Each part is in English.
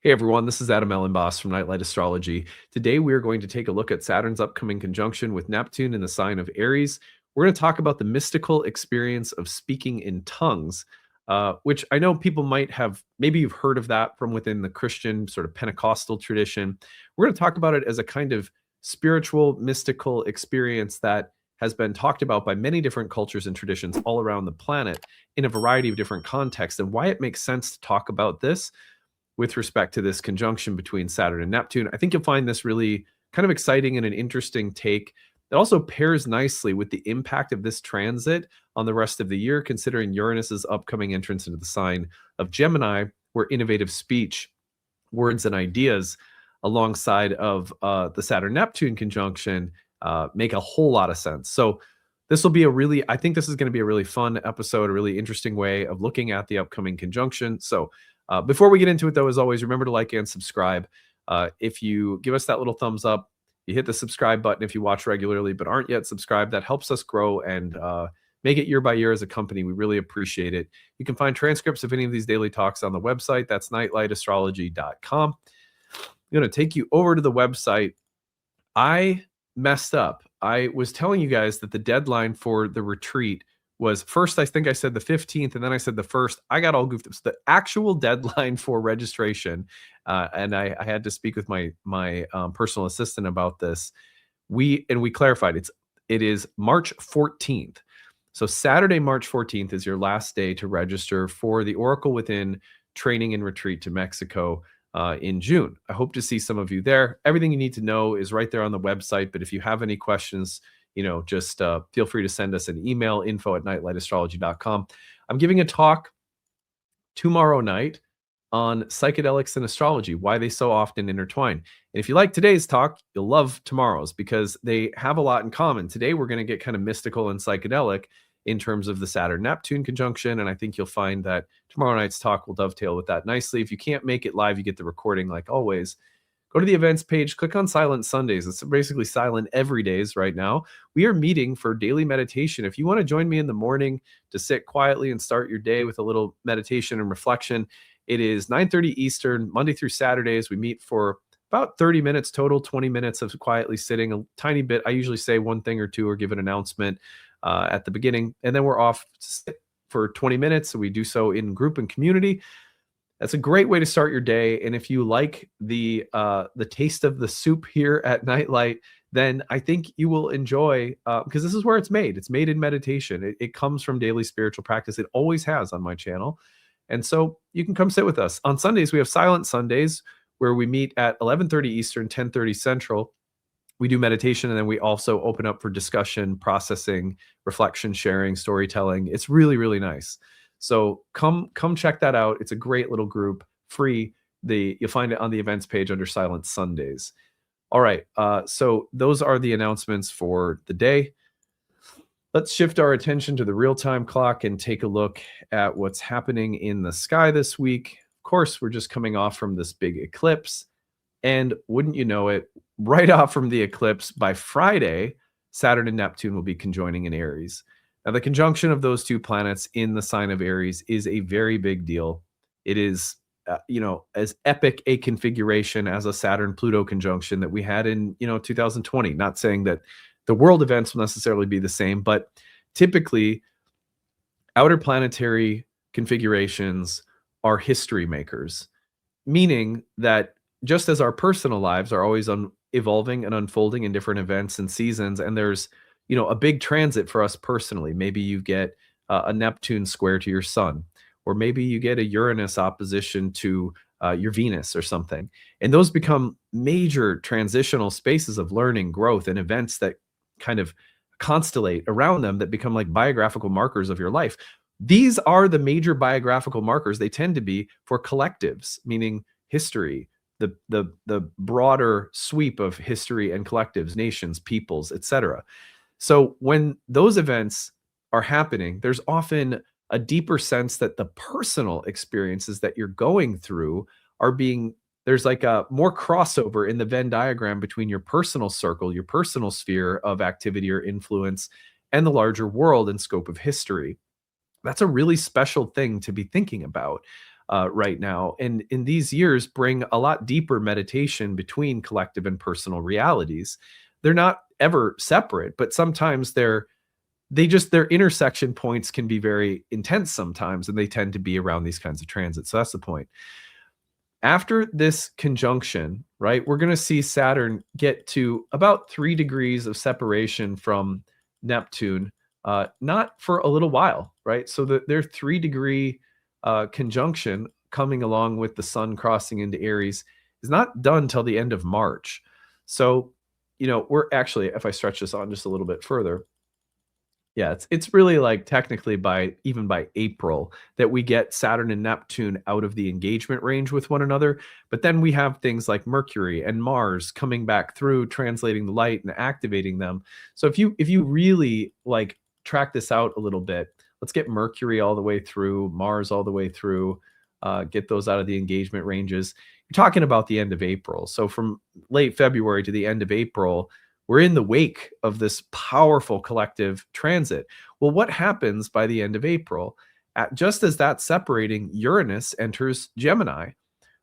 Hey everyone, this is Elenbaas from Nightlight Astrology. Today we are going to take a look at Saturn's upcoming conjunction with Neptune in the sign of Aries. We're going to talk about the mystical experience of speaking in tongues, which I know people might have, maybe you've heard of that from within the Christian sort of Pentecostal tradition. We're going to talk about it as a kind of spiritual, mystical experience that has been talked about by many different cultures and traditions all around the planet in a variety of different contexts, and why it makes sense to talk about this with respect to this conjunction between Saturn and Neptune. I think you'll find this really kind of exciting and an interesting take. It also pairs nicely with the impact of this transit on the rest of the year, considering Uranus's upcoming entrance into the sign of Gemini, where innovative speech, words, and ideas alongside of the Saturn-Neptune conjunction make a whole lot of sense. So this will be I think this is going to be a really fun episode, a really interesting way of looking at the upcoming conjunction. So before we get into it, though, as always, remember to like and subscribe. If you give us that little thumbs up, you hit the subscribe button if you watch regularly but aren't yet subscribed. That helps us grow and make it year by year as a company. We really appreciate it. You can find transcripts of any of these daily talks on the website. That's nightlightastrology.com. I'm going to take you over to the website. I messed up. I was telling you guys that the deadline for the retreat was first, I think I said the 15th, and then I said the 1st. I got all goofed up. So the actual deadline for registration, and I had to speak with my personal assistant about this. We clarified it is March 14th. So Saturday, March 14th is your last day to register for the Oracle Within training and retreat to Mexico in June. I hope to see some of you there. Everything you need to know is right there on the website. But if you have any questions, just feel free to send us an email, info@nightlightastrology.com. I'm giving a talk tomorrow night on psychedelics and astrology, why they so often intertwine. And if you like today's talk, you'll love tomorrow's because they have a lot in common. Today, we're going to get kind of mystical and psychedelic in terms of the Saturn-Neptune conjunction. And I think you'll find that tomorrow night's talk will dovetail with that nicely. If you can't make it live, you get the recording like always. Go to the events page, click on Silent Sundays. It's basically silent every days right now. We are meeting for daily meditation. If you want to join me in the morning to sit quietly and start your day with a little meditation and reflection, it is 9:30 Eastern, Monday through Saturdays. We meet for about 30 minutes total, 20 minutes of quietly sitting, a tiny bit. I usually say one thing or two or give an announcement at the beginning, and then we're off to sit for 20 minutes. So we do so in group and community. That's a great way to start your day. And if you like the taste of the soup here at Nightlight, then I think you will enjoy, because this is where it's made. It's made in meditation. It comes from daily spiritual practice. It always has on my channel. And so you can come sit with us. On Sundays, we have Silent Sundays where we meet at 11:30 Eastern, 10:30 Central. We do meditation, and then we also open up for discussion, processing, reflection, sharing, storytelling. It's really, really nice. So come check that out. It's a great little group, free. You'll find it on the events page under Silent Sundays. All right, so those are the announcements for the day. Let's shift our attention to the real-time clock and take a look at what's happening in the sky this week. Of course, we're just coming off from this big eclipse, and wouldn't you know it, right off from the eclipse, by Friday, Saturn and Neptune will be conjoining in Aries. Now, the conjunction of those two planets in the sign of Aries is a very big deal. It is, as epic a configuration as a Saturn-Pluto conjunction that we had in, 2020. Not saying that the world events will necessarily be the same, but typically, outer planetary configurations are history makers, meaning that just as our personal lives are always evolving and unfolding in different events and seasons, and there's a big transit for us personally. Maybe you get a Neptune square to your sun, or maybe you get a Uranus opposition to your Venus or something. And those become major transitional spaces of learning, growth, and events that kind of constellate around them that become like biographical markers of your life. These are the major biographical markers. They tend to be for collectives, meaning history, the broader sweep of history and collectives, nations, peoples, etc. So when those events are happening, there's often a deeper sense that the personal experiences that you're going through there's like a more crossover in the Venn diagram between your personal circle, your personal sphere of activity or influence, and the larger world and scope of history. That's a really special thing to be thinking about. right now. And in these years, bring a lot deeper meditation between collective and personal realities. They're not ever separate, but sometimes their intersection points can be very intense sometimes, and they tend to be around these kinds of transits. So that's the point. After this conjunction, right, we're going to see Saturn get to about 3 degrees of separation from Neptune, not for a little while, right? So their 3-degree conjunction coming along with the sun crossing into Aries is not done till the end of March. So, we're actually, if I stretch this on just a little bit further, yeah, it's really like technically even by April that we get Saturn and Neptune out of the engagement range with one another. But then we have things like Mercury and Mars coming back through, translating the light and activating them. So if you really like track this out a little bit, let's get Mercury all the way through, Mars all the way through, get those out of the engagement ranges. You're talking about the end of April. So from late February to the end of April, we're in the wake of this powerful collective transit. Well, what happens by the end of April? Just as that's separating, Uranus enters Gemini,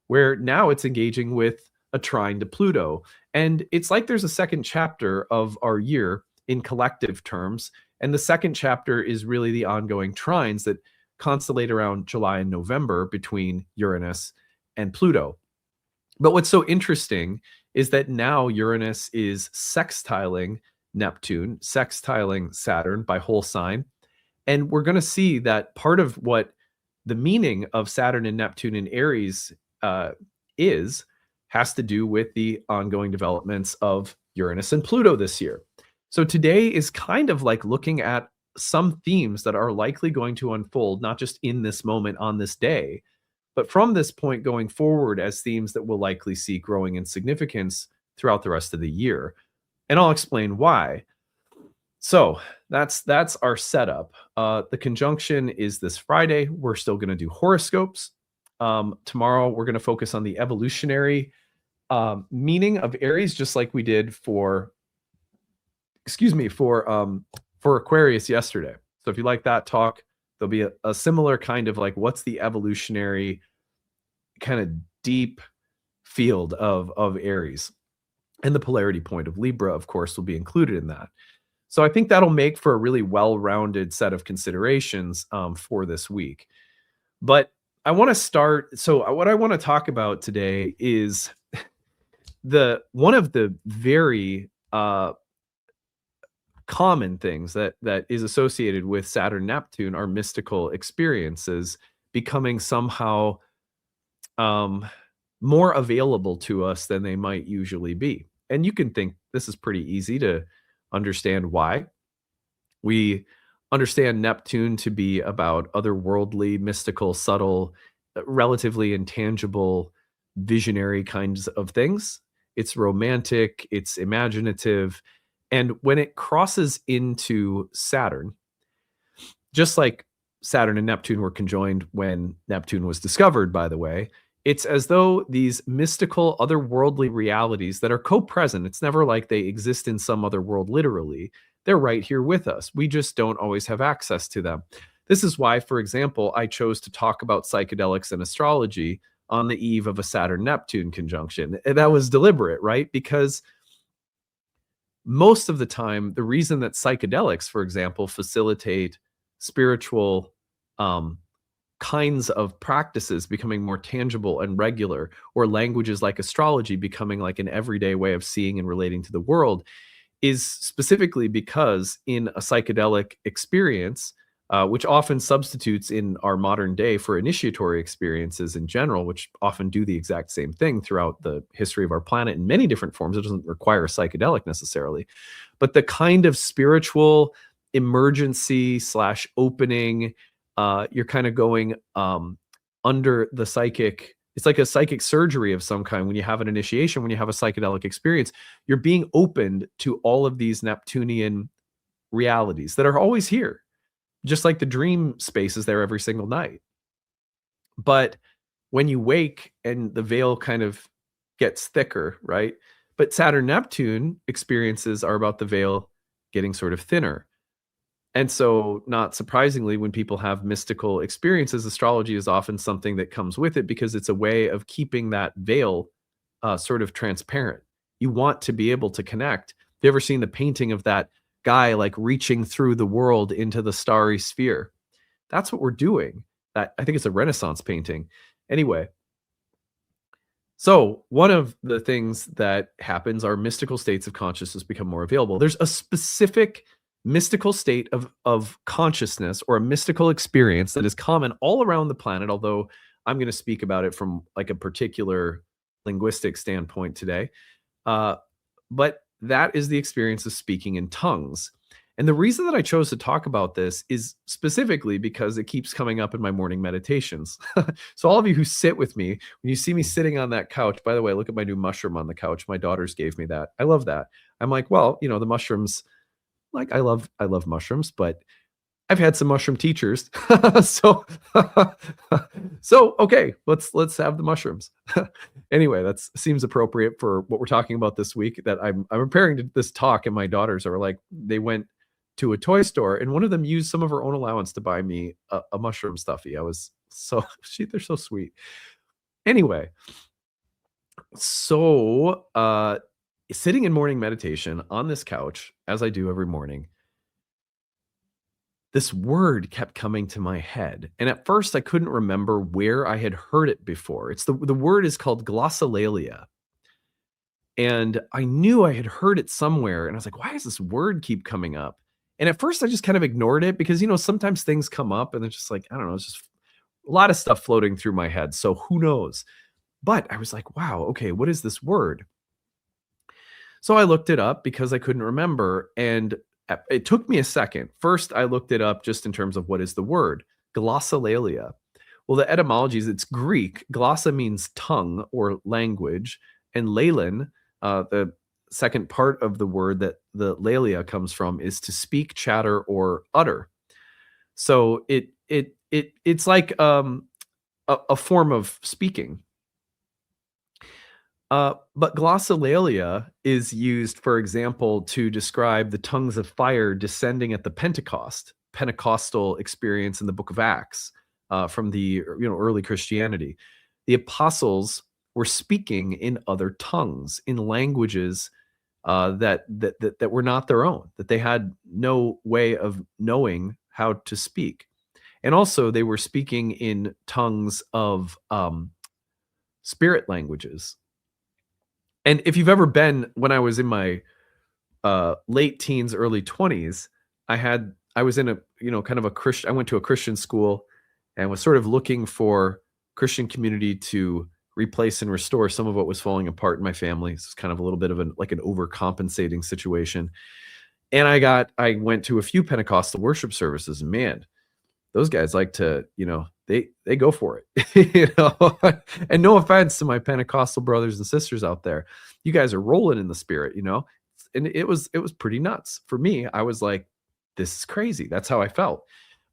where now it's engaging with a trine to Pluto. And it's like there's a second chapter of our year in collective terms. And the second chapter is really the ongoing trines that constellate around July and November between Uranus and Pluto. But what's so interesting is that now Uranus is sextiling Neptune, sextiling Saturn by whole sign. And we're going to see that part of what the meaning of Saturn and Neptune in Aries has to do with the ongoing developments of Uranus and Pluto this year. So today is kind of like looking at some themes that are likely going to unfold, not just in this moment on this day, but from this point going forward as themes that we'll likely see growing in significance throughout the rest of the year. And I'll explain why. So that's our setup. The conjunction is this Friday. We're still going to do horoscopes. Tomorrow, we're going to focus on the evolutionary meaning of Aries, just like we did for Aquarius yesterday. So if you like that talk, there'll be a similar kind of like, what's the evolutionary kind of deep field of Aries? And the polarity point of Libra, of course, will be included in that. So I think that'll make for a really well-rounded set of considerations for this week. But I want to start. So what I want to talk about today is one of the very common things that is associated with Saturn Neptune are mystical experiences becoming somehow more available to us than they might usually be. And you can think this is pretty easy to understand why. We understand Neptune to be about otherworldly, mystical, subtle, relatively intangible, visionary kinds of things. It's romantic, it's imaginative. And when it crosses into Saturn, just like Saturn and Neptune were conjoined when Neptune was discovered, by the way, it's as though these mystical, otherworldly realities that are co-present, it's never like they exist in some other world literally. They're right here with us. We just don't always have access to them. This is why, for example, I chose to talk about psychedelics and astrology on the eve of a Saturn-Neptune conjunction. That was deliberate, right? Because most of the time, the reason that psychedelics, for example, facilitate spiritual kinds of practices becoming more tangible and regular, or languages like astrology becoming like an everyday way of seeing and relating to the world, is specifically because in a psychedelic experience, which often substitutes in our modern day for initiatory experiences in general, which often do the exact same thing throughout the history of our planet in many different forms. It doesn't require a psychedelic necessarily, but the kind of spiritual emergency slash opening, you're kind of going under the psychic. It's like a psychic surgery of some kind. When you have an initiation, when you have a psychedelic experience, you're being opened to all of these Neptunian realities that are always here, just like the dream space is there every single night. But when you wake and the veil kind of gets thicker, right? But Saturn Neptune experiences are about the veil getting sort of thinner. And so, not surprisingly, when people have mystical experiences, astrology is often something that comes with it because it's a way of keeping that veil sort of transparent. You want to be able to connect. Have you ever seen the painting of that guy like reaching through the world into the starry sphere? That's what we're doing. That I think it's a Renaissance painting. Anyway, so one of the things that happens are mystical states of consciousness become more available. There's a specific mystical state of consciousness or a mystical experience that is common all around the planet, although I'm going to speak about it from like a particular linguistic standpoint today. Uh, but that is the experience of speaking in tongues. And the reason that I chose to talk about this is specifically because it keeps coming up in my morning meditations. So, all of you who sit with me, when you see me sitting on that couch, by the way, look at my new mushroom on the couch. My daughters gave me that. I love that. I'm like, well, you know, the mushrooms, like I love mushrooms, but I've had some mushroom teachers. So so okay, let's have the mushrooms. Anyway, that seems appropriate for what we're talking about this week. That I'm preparing to this talk, and my daughters are like, they went to a toy store, and one of them used some of her own allowance to buy me a mushroom stuffy. I was so they're so sweet. Anyway, so sitting in morning meditation on this couch, as I do every morning, this word kept coming to my head. And at first I couldn't remember where I had heard it before. It's the word is called glossolalia. And I knew I had heard it somewhere. And I was like, why does this word keep coming up? And at first I just kind of ignored it because, you know, sometimes things come up and it's just like, I don't know, it's just a lot of stuff floating through my head. So who knows? But I was like, wow, okay, what is this word? So I looked it up because I couldn't remember. And it took me a second. First, I looked it up just in terms of what is the word glossolalia. Well, the etymology is it's Greek. Glossa means tongue or language, and lalin, the second part of the word that the lalia comes from, is to speak, chatter, or utter. So it's like a form of speaking. But glossolalia is used, for example, to describe the tongues of fire descending at the Pentecostal experience in the book of Acts from the early Christianity. The apostles were speaking in other tongues, in languages that were not their own, that they had no way of knowing how to speak. And also, they were speaking in tongues of spirit languages. And if you've ever been, when I was in my late teens, early 20s, I was in a, kind of a Christian, I went to a Christian school and was sort of looking for Christian community to replace and restore some of what was falling apart in my family. It's kind of a little bit of an overcompensating situation. And I went to a few Pentecostal worship services, and man, those guys like to, they go for it, and no offense to my Pentecostal brothers and sisters out there. You guys are rolling in the spirit, and it was pretty nuts for me. I was like, this is crazy. That's how I felt.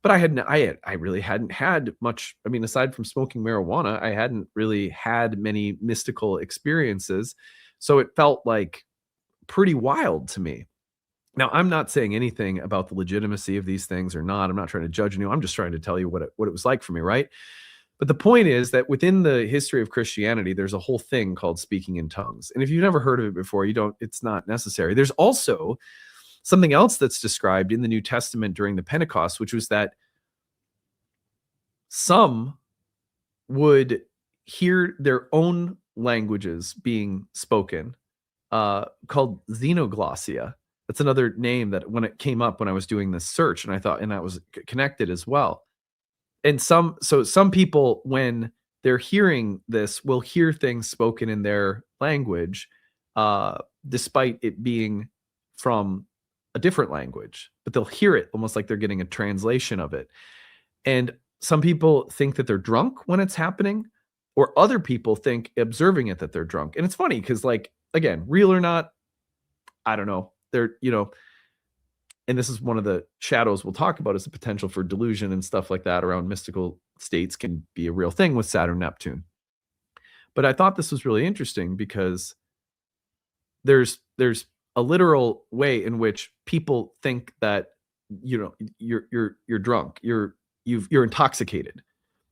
But I really hadn't had much. I mean, aside from smoking marijuana, I hadn't really had many mystical experiences. So it felt like pretty wild to me. Now, I'm not saying anything about the legitimacy of these things or not. I'm not trying to judge you. I'm just trying to tell you what it was like for me, right? But the point is that within the history of Christianity, there's a whole thing called speaking in tongues. And if you've never heard of it before, it's not necessary. There's also something else that's described in the New Testament during the Pentecost, which was that some would hear their own languages being spoken, called xenoglossia. That's another name that when it came up when I was doing this search, and I thought, and that was connected as well. And some people, when they're hearing this, will hear things spoken in their language, despite it being from a different language, but they'll hear it almost like they're getting a translation of it. And some people think that they're drunk when it's happening, or other people think observing it that they're drunk. And it's funny because, like, again, real or not, I don't know. They're, and this is one of the shadows we'll talk about, is the potential for delusion and stuff like that around mystical states can be a real thing with Saturn-Neptune. But I thought this was really interesting because there's a literal way in which people think that you're drunk, you're intoxicated.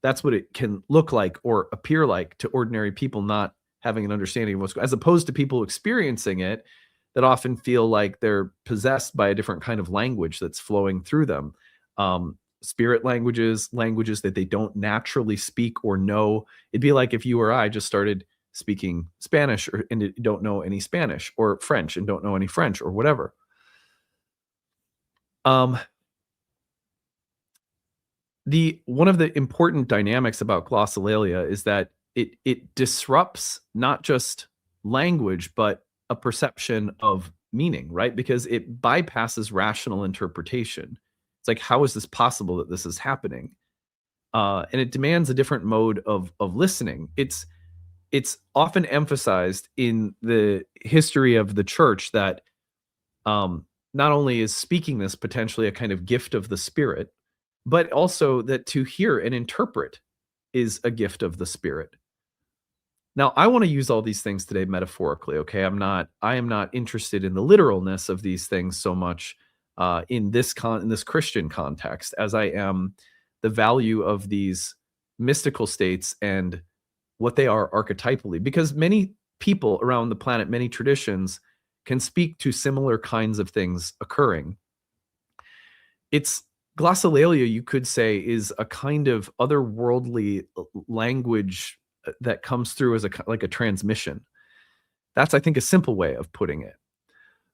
That's what it can look like or appear like to ordinary people not having an understanding of what's, as opposed to people experiencing it that often feel like they're possessed by a different kind of language that's flowing through them. Spirit languages, languages that they don't naturally speak or know. It'd be like if you or I just started speaking Spanish and don't know any Spanish, or French and don't know any French, or whatever. One of the important dynamics about glossolalia is that it disrupts not just language, but a perception of meaning, right? Because it bypasses rational interpretation. It's like, how is this possible that this is happening? And it demands a different mode of listening. It's often emphasized in the history of the church that not only is speaking this potentially a kind of gift of the spirit, but also that to hear and interpret is a gift of the spirit. Now, I want to use all these things today metaphorically, okay? I am not interested in the literalness of these things so much in this Christian context as I am the value of these mystical states and what they are archetypally, because many people around the planet, many traditions can speak to similar kinds of things occurring. It's glossolalia, you could say, is a kind of otherworldly language that comes through as like a transmission. That's, I think, a simple way of putting it.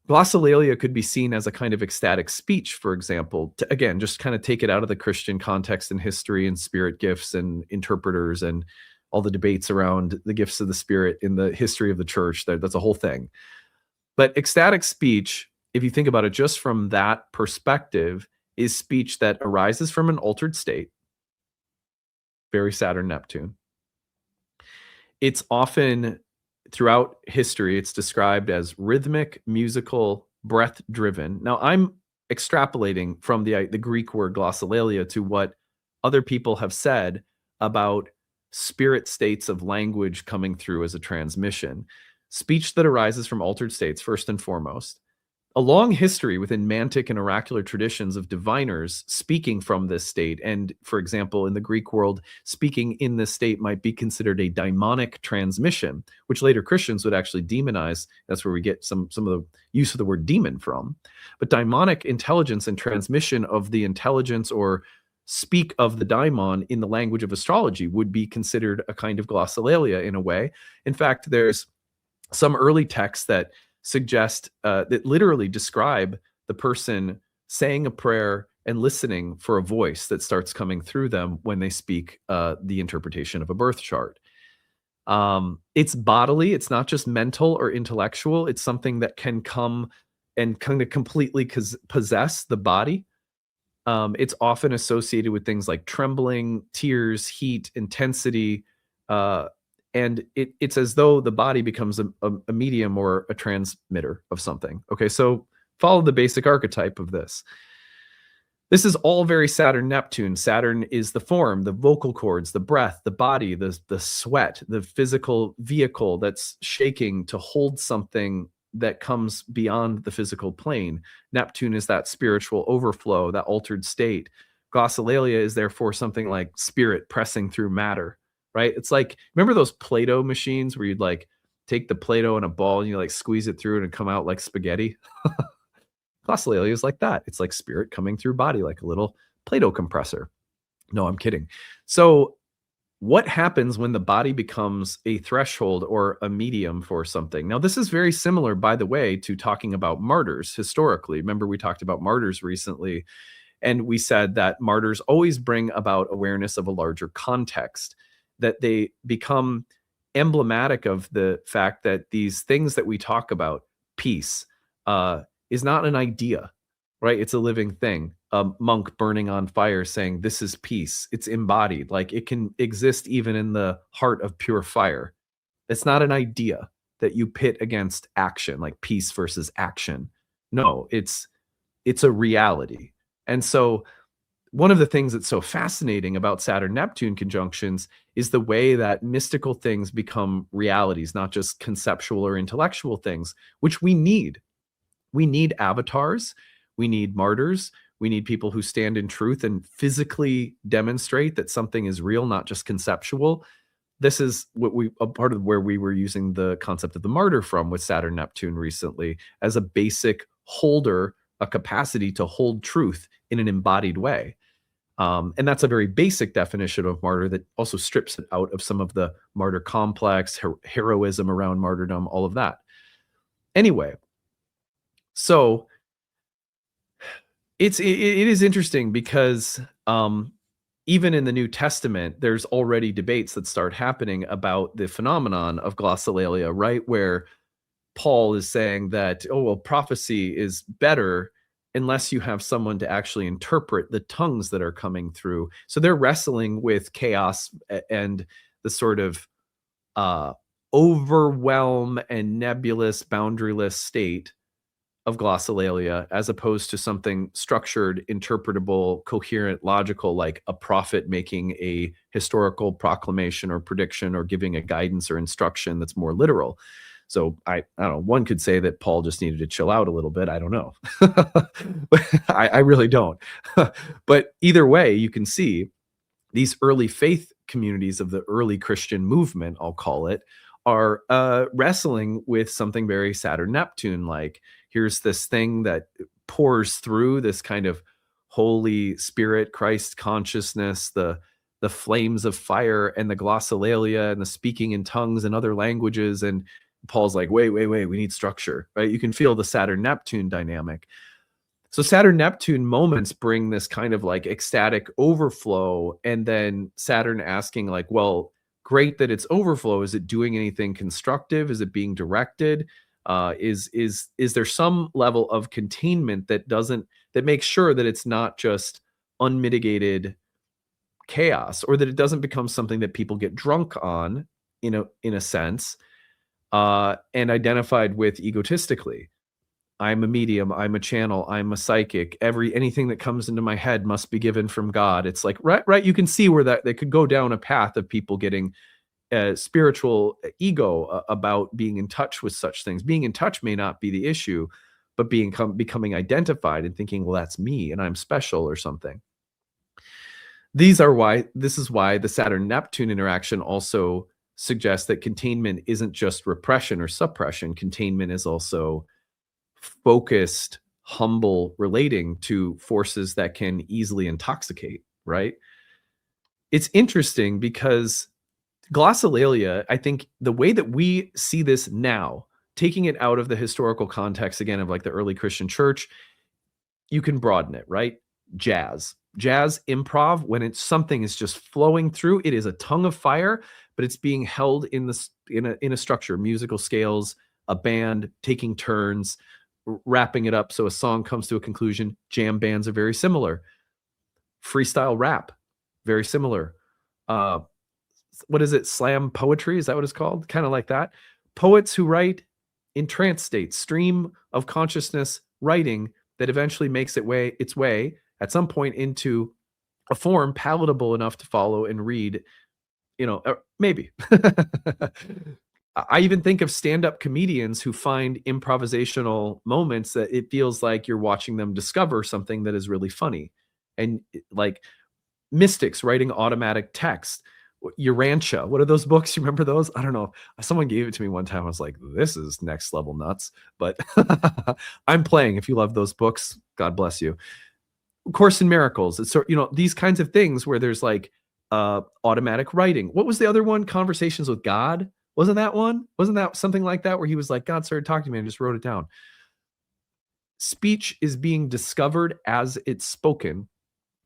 Glossolalia could be seen as a kind of ecstatic speech, for example, to, again, just kind of take it out of the Christian context and history and spirit gifts and interpreters and all the debates around the gifts of the spirit in the history of the church. That's a whole thing. But ecstatic speech, if you think about it just from that perspective, is speech that arises from an altered state, very Saturn-Neptune. It's often, throughout history, it's described as rhythmic, musical, breath-driven. Now, I'm extrapolating from the Greek word glossolalia to what other people have said about spirit states of language coming through as a transmission. Speech that arises from altered states, first and foremost. A long history within mantic and oracular traditions of diviners speaking from this state. And for example, in the Greek world, speaking in this state might be considered a daimonic transmission, which later Christians would actually demonize. That's where we get some of the use of the word demon from. But daimonic intelligence and transmission of the intelligence or speak of the daimon in the language of astrology would be considered a kind of glossolalia in a way. In fact, there's some early texts that suggest that literally describe the person saying a prayer and listening for a voice that starts coming through them when they speak the interpretation of a birth chart. It's bodily. It's not just mental or intellectual. It's something that can come and kind of completely possess the body. It's often associated with things like trembling, tears, heat, intensity, and it's as though the body becomes a medium or a transmitter of something. Okay, so follow the basic archetype of this. This is all very Saturn-Neptune. Saturn is the form, the vocal cords, the breath, the body, the sweat, the physical vehicle that's shaking to hold something that comes beyond the physical plane. Neptune is that spiritual overflow, that altered state. Glossolalia is therefore something like spirit pressing through matter. Right? It's like, remember those Play-Doh machines where you'd like take the Play-Doh and a ball and you like squeeze it through and it'd come out like spaghetti? Glossolalia is like that. It's like spirit coming through body, like a little Play-Doh compressor. No, I'm kidding. So what happens when the body becomes a threshold or a medium for something? Now, this is very similar, by the way, to talking about martyrs historically. Remember, we talked about martyrs recently, and we said that martyrs always bring about awareness of a larger context, that they become emblematic of the fact that these things that we talk about, peace, is not an idea, right? It's a living thing. A monk burning on fire saying, this is peace. It's embodied. Like it can exist even in the heart of pure fire. It's not an idea that you pit against action, like peace versus action. No, it's a reality. And so one of the things that's so fascinating about Saturn-Neptune conjunctions is the way that mystical things become realities, not just conceptual or intellectual things, which we need. We need avatars. We need martyrs. We need people who stand in truth and physically demonstrate that something is real, not just conceptual. This is a part of where we were using the concept of the martyr from with Saturn Neptune recently as a basic holder, a capacity to hold truth in an embodied way. And that's a very basic definition of martyr that also strips it out of some of the martyr complex, heroism around martyrdom, all of that. Anyway, so it is interesting because even in the New Testament, there's already debates that start happening about the phenomenon of glossolalia, right? Where Paul is saying that, oh, well, prophecy is better unless you have someone to actually interpret the tongues that are coming through. So they're wrestling with chaos and the sort of overwhelm and nebulous, boundaryless state of glossolalia, as opposed to something structured, interpretable, coherent, logical, like a prophet making a historical proclamation or prediction or giving a guidance or instruction that's more literal. So I don't know, one could say that Paul just needed to chill out a little bit. I don't know. I really don't. But either way, you can see these early faith communities of the early Christian movement, I'll call it, are wrestling with something very Saturn-Neptune like. Here's this thing that pours through this kind of Holy Spirit, Christ consciousness, the flames of fire and the glossolalia and the speaking in tongues and other languages. And Paul's like, wait, we need structure, right? You can feel the Saturn-Neptune dynamic. So Saturn-Neptune moments bring this kind of like ecstatic overflow, and then Saturn asking like, well, great that it's overflow. Is it doing anything constructive? Is it being directed? Is there some level of containment that makes sure that it's not just unmitigated chaos, or that it doesn't become something that people get drunk on in a sense, and identified with egotistically? I'm a medium, I'm a channel, I'm a psychic. Anything that comes into my head must be given from God. It's like, right, you can see where that they could go down a path of people getting spiritual ego about being in touch with such things. Being in touch may not be the issue, but becoming identified and thinking, well, that's me and I'm special or something. This is why the Saturn-Neptune interaction also suggests that containment isn't just repression or suppression. Containment is also focused, humble relating to forces that can easily intoxicate, right? It's interesting because glossolalia, I think the way that we see this now, taking it out of the historical context again of like the early Christian church, you can broaden it, right? Jazz improv, when something is just flowing through, it is a tongue of fire, but it's being held in a structure, musical scales, a band taking turns, wrapping it up so a song comes to a conclusion. Jam bands are very similar. Freestyle rap, very similar. What is it? Slam poetry? Is that what it's called? Kind of like that. Poets who write in trance states, stream of consciousness writing that eventually makes its way at some point into a form palatable enough to follow and read, maybe. I even think of stand-up comedians who find improvisational moments that it feels like you're watching them discover something that is really funny. And like mystics writing automatic text. Urantia, what are those books? You remember those? I don't know. Someone gave it to me one time. I was like, this is next level nuts. But I'm playing. If you love those books, God bless you. Course in Miracles. It's these kinds of things where there's like automatic writing. What was the other one? Conversations with God. Wasn't that one? Wasn't that something like that where he was like, God started talking to me and just wrote it down? Speech is being discovered as it's spoken.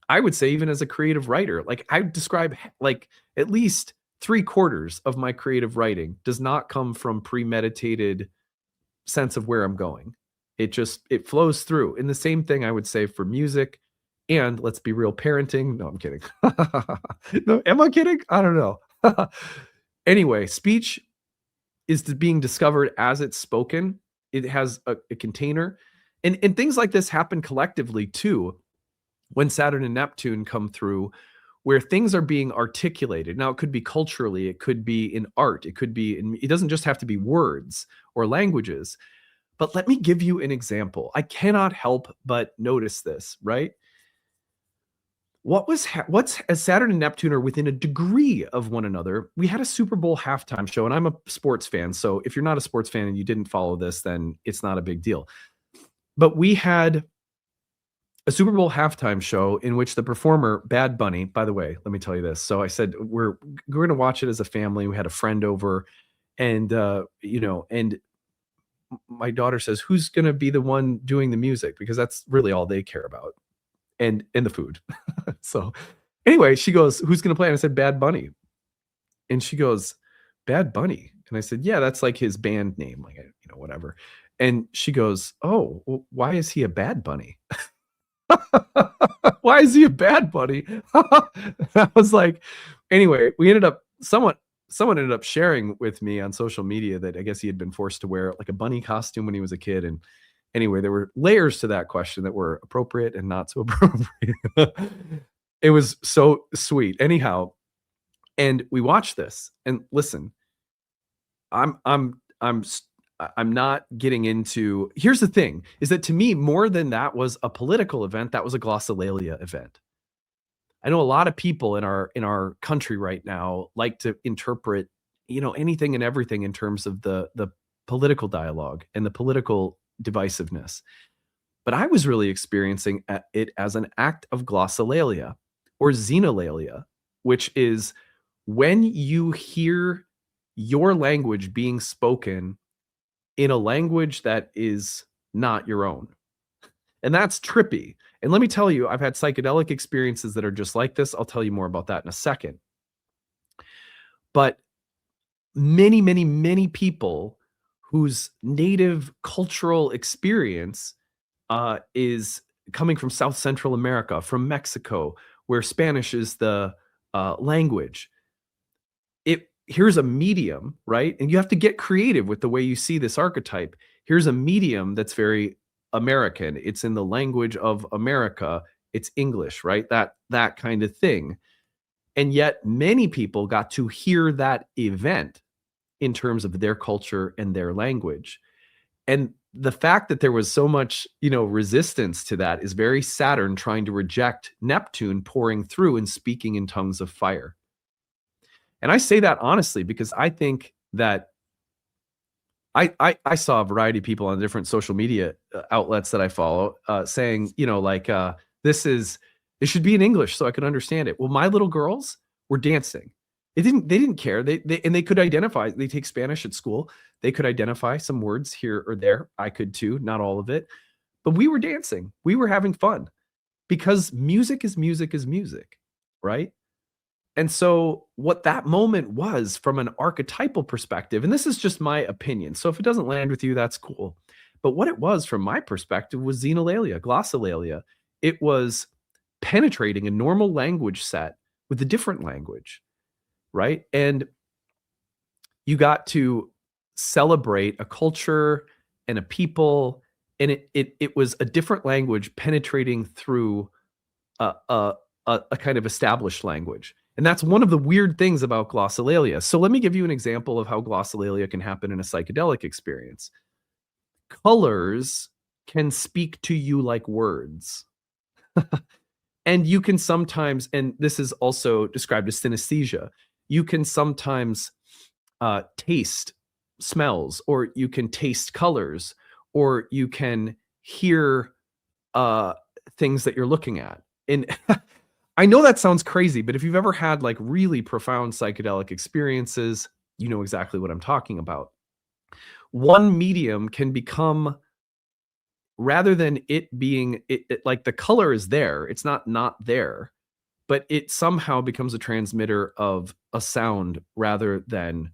I would say even as a creative writer, like I describe like at least 3/4 of my creative writing does not come from premeditated sense of where I'm going. It flows through. And the same thing I would say for music and, let's be real, parenting. No, I'm kidding. No, am I kidding? I don't know. Anyway, speech is being discovered as it's spoken. It has a container. And things like this happen collectively too, when Saturn and Neptune come through, where things are being articulated. Now, it could be culturally, it could be in art, it doesn't just have to be words or languages, But let me give you an example. I cannot help but notice this, right? What's as Saturn and Neptune are within a degree of one another. We had a Super Bowl halftime show, and I'm a sports fan. So if you're not a sports fan and you didn't follow this, then it's not a big deal. But we had a Super Bowl halftime show in which the performer Bad Bunny, by the way, let me tell you this. So I said we're going to watch it as a family. We had a friend over, and and my daughter says, "Who's going to be the one doing the music?" Because that's really all they care about, and the food. So anyway, she goes, "Who's going to play?" And I said, "Bad Bunny." And she goes, "Bad Bunny?" And I said, "Yeah, that's like his band name, like whatever." And she goes, "Oh, well, why is he a bad bunny?" Why is he a bad bunny? I was like, anyway, we ended up someone ended up sharing with me on social media that I guess he had been forced to wear like a bunny costume when he was a kid. And anyway, there were layers to that question that were appropriate and not so appropriate. It was so sweet. Anyhow, and we watched this, and listen, I'm not getting into. Here's the thing: is that to me, more than that was a political event, that was a glossolalia event. I know a lot of people in our country right now like to interpret, anything and everything in terms of the political dialogue and the political divisiveness. But I was really experiencing it as an act of glossolalia or xenolalia, which is when you hear your language being spoken in a language that is not your own. And that's trippy. And let me tell you, I've had psychedelic experiences that are just like this. I'll tell you more about that in a second. But many, many, many people whose native cultural experience is coming from South Central America, from Mexico, where Spanish is the language. Here's a medium, right? And you have to get creative with the way you see this archetype. Here's a medium that's very American. It's in the language of America. It's English, right? That kind of thing. And yet many people got to hear that event in terms of their culture and their language. And the fact that there was so much, resistance to that is very Saturn trying to reject Neptune pouring through and speaking in tongues of fire. And I say that honestly because I think that I saw a variety of people on different social media outlets that I follow saying, this should be in English so I could understand it. Well, my little girls were dancing. They didn't care. They could identify. They take Spanish at school. They could identify some words here or there. I could too, not all of it. But we were dancing. We were having fun because music is music is music, right? And so what that moment was from an archetypal perspective, and this is just my opinion, so if it doesn't land with you, that's cool. But what it was from my perspective was xenolalia, glossolalia. It was penetrating a normal language set with a different language, right? And you got to celebrate a culture and a people, and it was a different language penetrating through a kind of established language. And that's one of the weird things about glossolalia. So let me give you an example of how glossolalia can happen in a psychedelic experience. Colors can speak to you like words. And you can sometimes, and this is also described as synesthesia, you can sometimes taste smells, or you can taste colors, or you can hear things that you're looking at. And I know that sounds crazy, but if you've ever had like really profound psychedelic experiences, you know exactly what I'm talking about. One medium can become, rather than it being like the color is there, it's not there, but it somehow becomes a transmitter of a sound rather than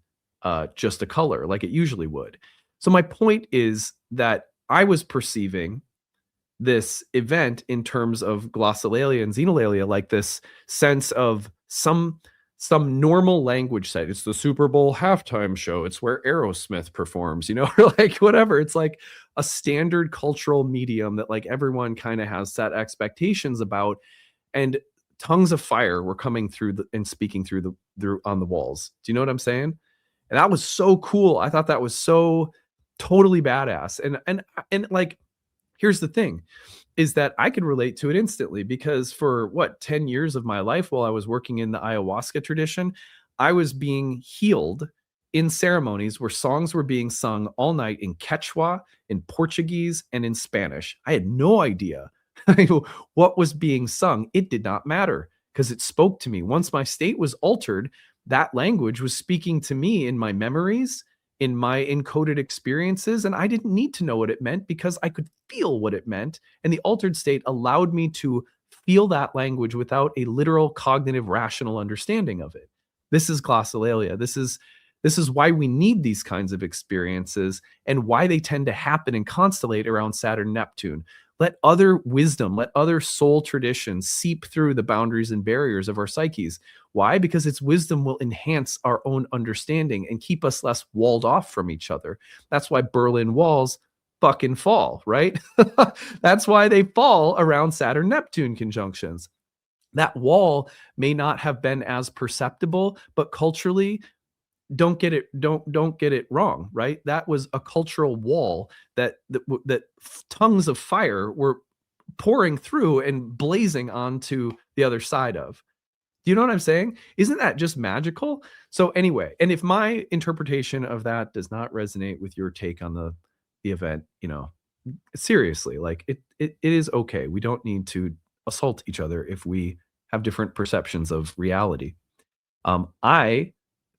just a color like it usually would. So my point is that I was perceiving this event in terms of glossolalia and xenolalia, like this sense of some normal language set. It's the Super Bowl halftime show. It's where Aerosmith performs, or like whatever. It's like a standard cultural medium that like everyone kind of has set expectations about. And tongues of fire were coming through and speaking through on the walls. Do you know what I'm saying? And that was so cool. I thought that was so totally badass. And like, here's the thing, is that I could relate to it instantly because for what, 10 years of my life while I was working in the ayahuasca tradition, I was being healed in ceremonies where songs were being sung all night in Quechua, in Portuguese, and in Spanish. I had no idea what was being sung. It did not matter because it spoke to me. Once my state was altered, that language was speaking to me in my memories, in my encoded experiences, and I didn't need to know what it meant because I could feel what it meant. And the altered state allowed me to feel that language without a literal cognitive rational understanding of it. This is glossolalia. This is why we need these kinds of experiences and why they tend to happen and constellate around Saturn Neptune. Let other wisdom, let other soul traditions seep through the boundaries and barriers of our psyches. Why? Because its wisdom will enhance our own understanding and keep us less walled off from each other. That's why Berlin walls fucking fall, right? That's why they fall around Saturn Neptune conjunctions. That wall may not have been as perceptible, but culturally, don't get it wrong, right? That was a cultural wall that tongues of fire were pouring through and blazing onto the other side of. Do you know what I'm saying? Isn't that just magical? So anyway, and if my interpretation of that does not resonate with your take on the event, seriously, like it is okay. We don't need to assault each other if we have different perceptions of reality. I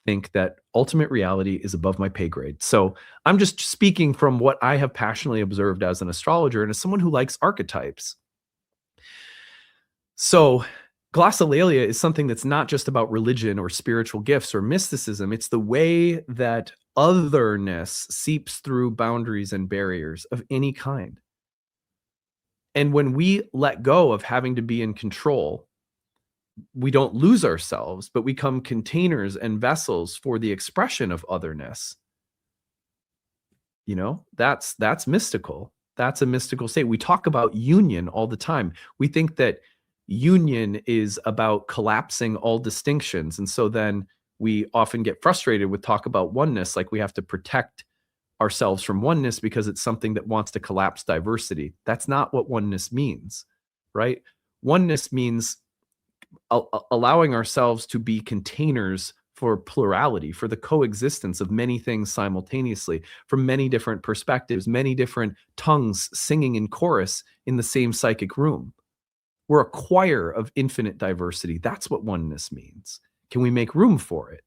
think that ultimate reality is above my pay grade. So I'm just speaking from what I have passionately observed as an astrologer and as someone who likes archetypes. So glossolalia is something that's not just about religion or spiritual gifts or mysticism. It's the way that otherness seeps through boundaries and barriers of any kind. And when we let go of having to be in control, we don't lose ourselves, but we become containers and vessels for the expression of otherness. That's mystical. That's a mystical state. We talk about union all the time. We think that union is about collapsing all distinctions. And so then we often get frustrated with talk about oneness, like we have to protect ourselves from oneness because it's something that wants to collapse diversity. That's not what oneness means, right? Oneness means allowing ourselves to be containers for plurality, for the coexistence of many things simultaneously, from many different perspectives, many different tongues singing in chorus in the same psychic room. We're a choir of infinite diversity. That's what oneness means. Can we make room for it?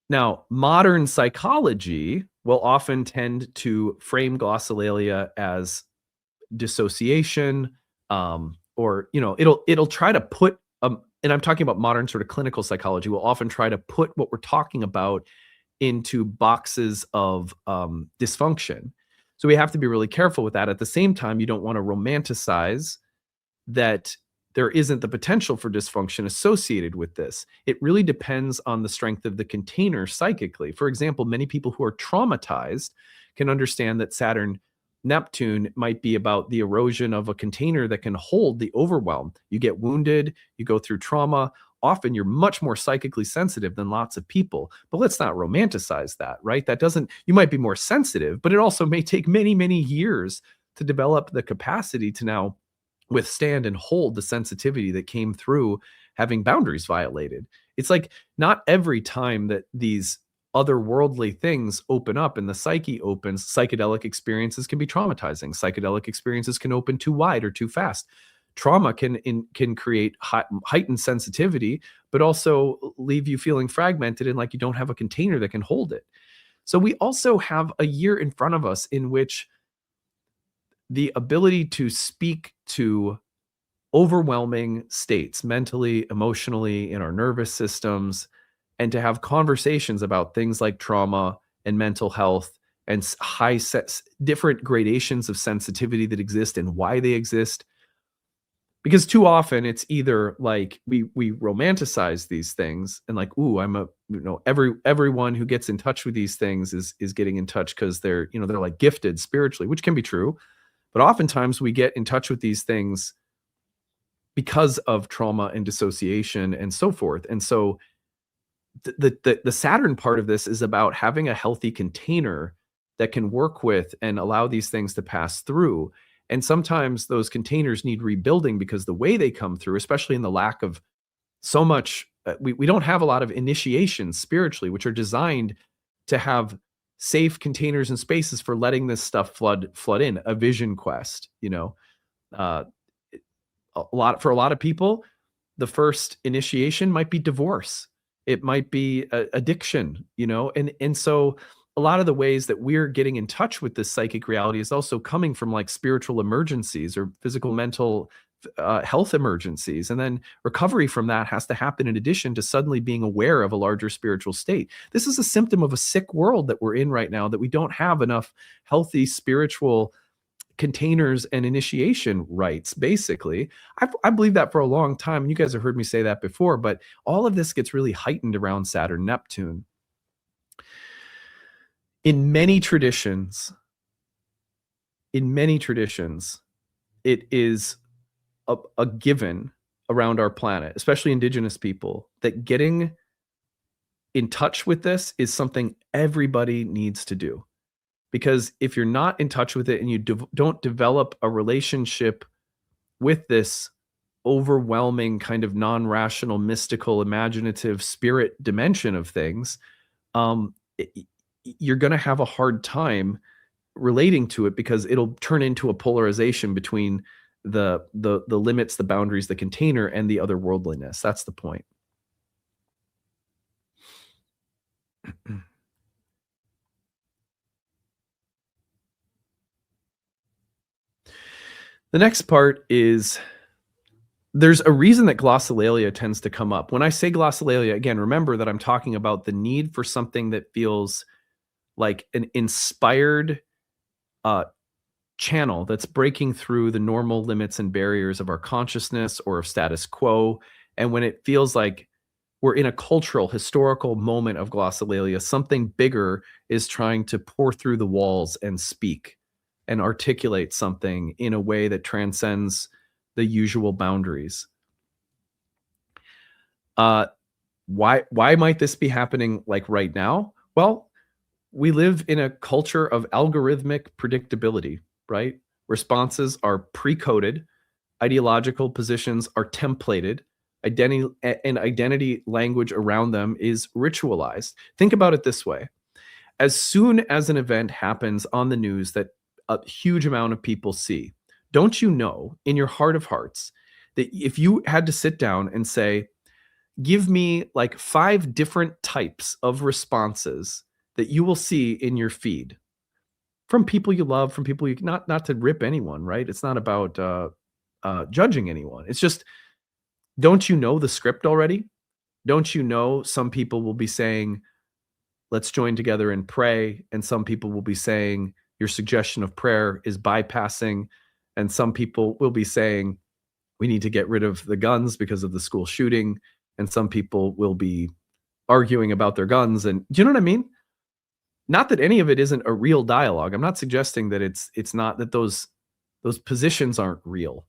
Now, modern psychology will often tend to frame glossolalia as dissociation, or it'll try to put and I'm talking about modern sort of clinical psychology, will often try to put what we're talking about into boxes of dysfunction. So we have to be really careful with that. At the same time, you don't want to romanticize that there isn't the potential for dysfunction associated with this. It really depends on the strength of the container psychically. For example, many people who are traumatized can understand that Saturn Neptune might be about the erosion of a container that can hold the overwhelm. You get wounded, you go through trauma. Often you're much more psychically sensitive than lots of people. But let's not romanticize that, right? You might be more sensitive, but it also may take many, many years to develop the capacity to now withstand and hold the sensitivity that came through having boundaries violated. It's like not every time that these otherworldly things open up and the psyche opens, psychedelic experiences can be traumatizing. Psychedelic experiences can open too wide or too fast. Trauma can create heightened sensitivity, but also leave you feeling fragmented and like you don't have a container that can hold it. So we also have a year in front of us in which the ability to speak to overwhelming states, mentally, emotionally, in our nervous systems, and to have conversations about things like trauma and mental health and different gradations of sensitivity that exist and why they exist. Because too often it's either like we romanticize these things and like, ooh, everyone who gets in touch with these things is getting in touch because they're like gifted spiritually, which can be true. But oftentimes we get in touch with these things because of trauma and dissociation and so forth. And so the Saturn part of this is about having a healthy container that can work with and allow these things to pass through. And sometimes those containers need rebuilding because the way they come through, especially in the lack of so much, we don't have a lot of initiations spiritually, which are designed to have safe containers and spaces for letting this stuff flood in. A vision quest, uh, for a lot of people, the first initiation might be divorce. It might be addiction, and so a lot of the ways that we're getting in touch with this psychic reality is also coming from like spiritual emergencies or physical, mental health emergencies. And then recovery from that has to happen in addition to suddenly being aware of a larger spiritual state. This is a symptom of a sick world that we're in right now, that we don't have enough healthy spiritual containers and initiation rites. Basically, I believe that for a long time, and you guys have heard me say that before, but all of this gets really heightened around Saturn Neptune. In many traditions, it is a given around our planet, especially indigenous people, that getting in touch with this is something everybody needs to do. Because if you're not in touch with it and you don't develop a relationship with this overwhelming kind of non-rational, mystical, imaginative spirit dimension of things, you're going to have a hard time relating to it, because it'll turn into a polarization between the limits, the boundaries, the container, and the otherworldliness. That's the point. The next part is, there's a reason that glossolalia tends to come up. When I say glossolalia, again, remember that I'm talking about the need for something that feels like an inspired channel that's breaking through the normal limits and barriers of our consciousness or of status quo. And when it feels like we're in a cultural, historical moment of glossolalia, something bigger is trying to pour through the walls and speak and articulate something in a way that transcends the usual boundaries. Why might this be happening like right now? Well, we live in a culture of algorithmic predictability, right? Responses are pre-coded, ideological positions are templated, identity language around them is ritualized. Think about it this way. As soon as an event happens on the news that a huge amount of people see, don't you know in your heart of hearts that if you had to sit down and say, give me like 5 different types of responses that you will see in your feed from people you love, from people you not to rip anyone, right? It's not about judging anyone. It's just, don't you know the script already? Don't you know some people will be saying, let's join together and pray, and some people will be saying your suggestion of prayer is bypassing, and some people will be saying we need to get rid of the guns because of the school shooting, and some people will be arguing about their guns. And do you know what I mean? Not that any of it isn't a real dialogue. I'm not suggesting that it's not, that those positions aren't real.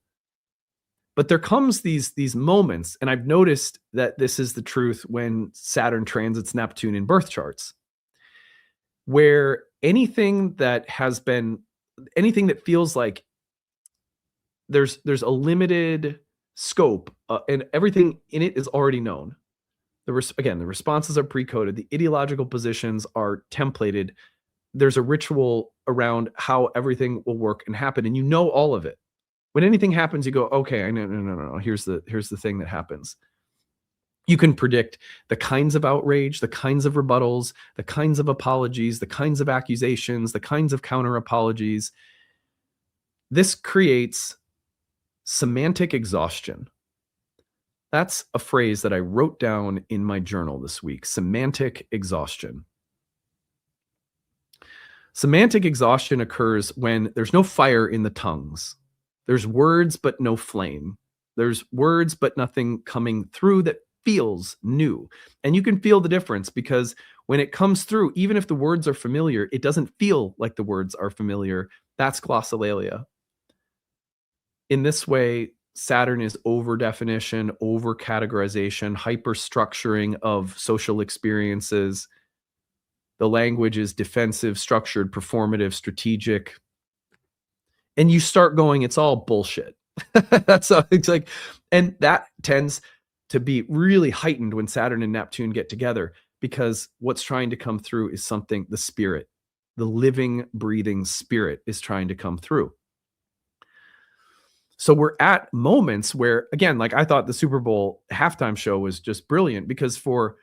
But there comes these moments, and I've noticed that this is the truth when Saturn transits Neptune in birth charts, where anything that feels like there's a limited scope, and everything in it is already known. The responses are pre-coded. The ideological positions are templated. There's a ritual around how everything will work and happen, and you know all of it. When anything happens, you go, okay, no. Here's the thing that happens. You can predict the kinds of outrage, the kinds of rebuttals, the kinds of apologies, the kinds of accusations, the kinds of counter apologies. This creates semantic exhaustion. That's a phrase that I wrote down in my journal this week. Semantic exhaustion. Semantic exhaustion occurs when there's no fire in the tongues. There's words, but no flame. There's words, but nothing coming through that feels new. And you can feel the difference, because when it comes through, even if the words are familiar, it doesn't feel like the words are familiar. That's glossolalia. In this way, Saturn is over definition, over categorization, hyper structuring of social experiences. The language is defensive, structured, performative, strategic. And you start going, it's all bullshit. That's how it's like, and that tends to be really heightened when Saturn and Neptune get together, because what's trying to come through is something, the spirit, the living, breathing spirit is trying to come through. So we're at moments where, again, like I thought the Super Bowl halftime show was just brilliant, because for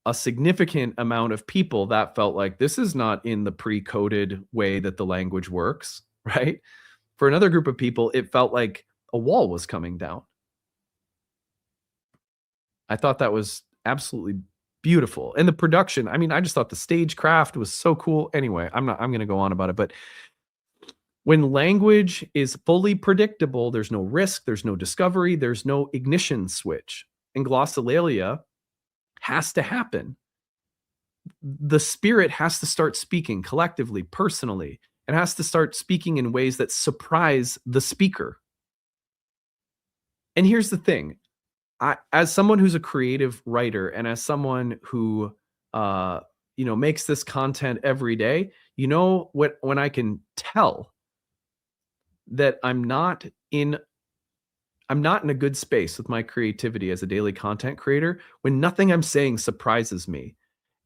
a significant amount of people that felt like this is not in the pre-coded way that the language works, right? For another group of people, it felt like a wall was coming down. I thought that was absolutely beautiful. And the production, I mean, I just thought the stagecraft was so cool. Anyway, I'm going to go on about it, but when language is fully predictable, there's no risk, there's no discovery, there's no ignition switch. And glossolalia has to happen. The spirit has to start speaking collectively, personally. It has to start speaking in ways that surprise the speaker. And here's the thing. As someone who's a creative writer, and as someone who makes this content every day, when I can tell that I'm not in a good space with my creativity as a daily content creator, when nothing I'm saying surprises me.